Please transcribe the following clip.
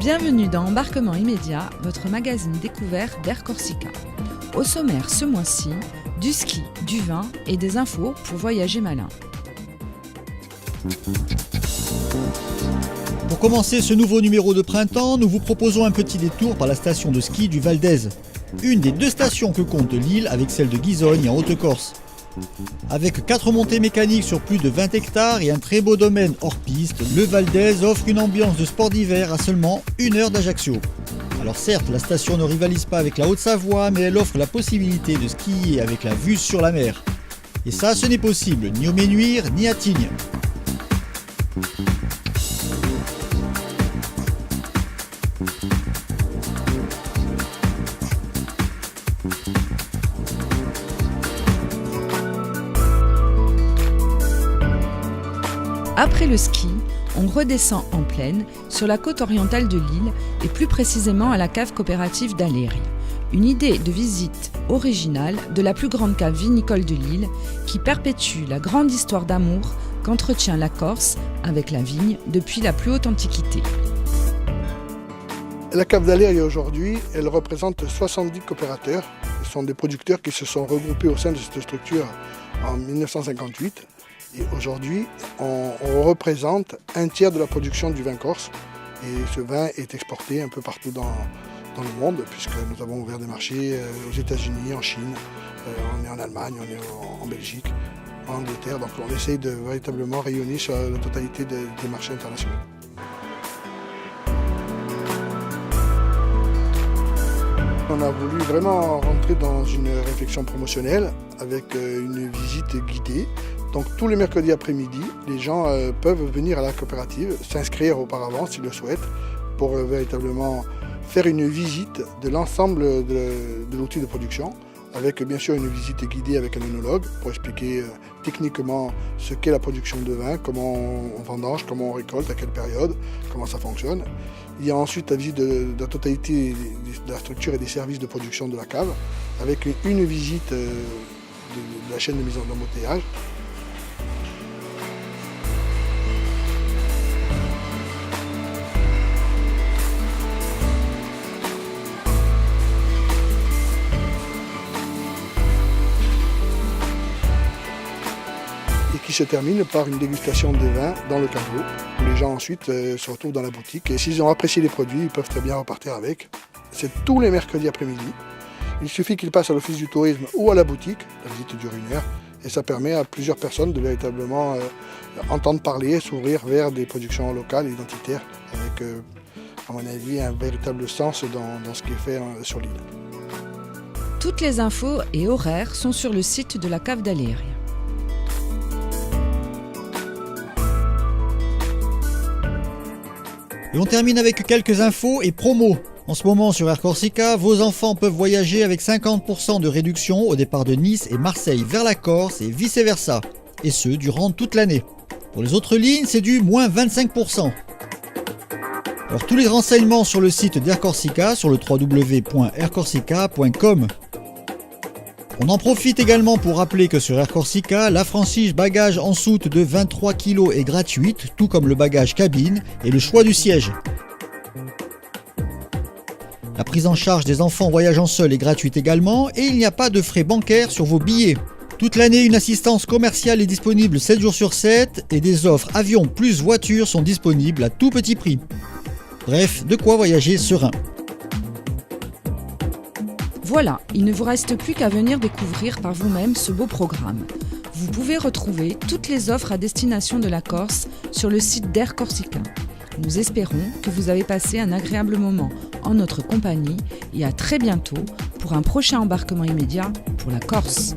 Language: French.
Bienvenue dans Embarquement immédiat, votre magazine découvert d'Air Corsica. Au sommaire ce mois-ci, du ski, du vin et des infos pour voyager malin. Pour commencer ce nouveau numéro de printemps, nous vous proposons un petit détour par la station de ski du Val d'Èze. Une des deux stations que compte l'île avec celle de Guizogne en Haute-Corse. Avec 4 montées mécaniques sur plus de 20 hectares et un très beau domaine hors piste, le Val d'Èze offre une ambiance de sport d'hiver à seulement 1 heure d'Ajaccio. Alors certes, la station ne rivalise pas avec la Haute-Savoie, mais elle offre la possibilité de skier avec la vue sur la mer. Et ça, ce n'est possible ni au Ménuire ni à Tignes. Après le ski, on redescend en plaine sur la côte orientale de l'île et plus précisément à la cave coopérative d'Aléria. Une idée de visite originale de la plus grande cave vinicole de l'île qui perpétue la grande histoire d'amour qu'entretient la Corse avec la vigne depuis la plus haute antiquité. La cave d'Aléria aujourd'hui, elle représente 70 coopérateurs. Ce sont des producteurs qui se sont regroupés au sein de cette structure en 1958. Et aujourd'hui, on représente un tiers de la production du vin corse. Et ce vin est exporté un peu partout dans le monde, puisque nous avons ouvert des marchés aux États-Unis, en Chine, on est en Allemagne, on est en Belgique, en Angleterre. Donc on essaye de véritablement rayonner sur la totalité des marchés internationaux. On a voulu vraiment rentrer dans une réflexion promotionnelle avec une visite guidée. Donc tous les mercredis après-midi, les gens peuvent venir à la coopérative, s'inscrire auparavant s'ils le souhaitent, pour véritablement faire une visite de l'ensemble de l'outil de production, avec bien sûr une visite guidée avec un œnologue pour expliquer techniquement ce qu'est la production de vin, comment on vendange, comment on récolte, à quelle période, comment ça fonctionne. Il y a ensuite la visite de la totalité de la structure et des services de production de la cave, avec une visite de la chaîne de mise en embouteillage. Qui se termine par une dégustation des vins dans le caveau, où les gens ensuite se retrouvent dans la boutique. Et s'ils ont apprécié les produits, ils peuvent très bien repartir avec. C'est tous les mercredis après-midi. Il suffit qu'ils passent à l'office du tourisme ou à la boutique. La visite dure 1 heure. Et ça permet à plusieurs personnes de véritablement entendre parler, s'ouvrir vers des productions locales et identitaires, avec, à mon avis, un véritable sens dans ce qui est fait sur l'île. Toutes les infos et horaires sont sur le site de la cave d'Aléria. Et on termine avec quelques infos et promos. En ce moment sur Air Corsica, vos enfants peuvent voyager avec 50% de réduction au départ de Nice et Marseille vers la Corse et vice versa. Et ce, durant toute l'année. Pour les autres lignes, c'est du moins 25%. Alors tous les renseignements sur le site d'Air Corsica sur le www.aircorsica.com. On en profite également pour rappeler que sur Air Corsica, la franchise bagage en soute de 23 kg est gratuite, tout comme le bagage cabine et le choix du siège. La prise en charge des enfants voyageant seuls est gratuite également et il n'y a pas de frais bancaires sur vos billets. Toute l'année, une assistance commerciale est disponible 7 jours sur 7 et des offres avions plus voitures sont disponibles à tout petit prix. Bref, de quoi voyager serein. Voilà, il ne vous reste plus qu'à venir découvrir par vous-même ce beau programme. Vous pouvez retrouver toutes les offres à destination de la Corse sur le site d'Air Corsica. Nous espérons que vous avez passé un agréable moment en notre compagnie et à très bientôt pour un prochain embarquement immédiat pour la Corse.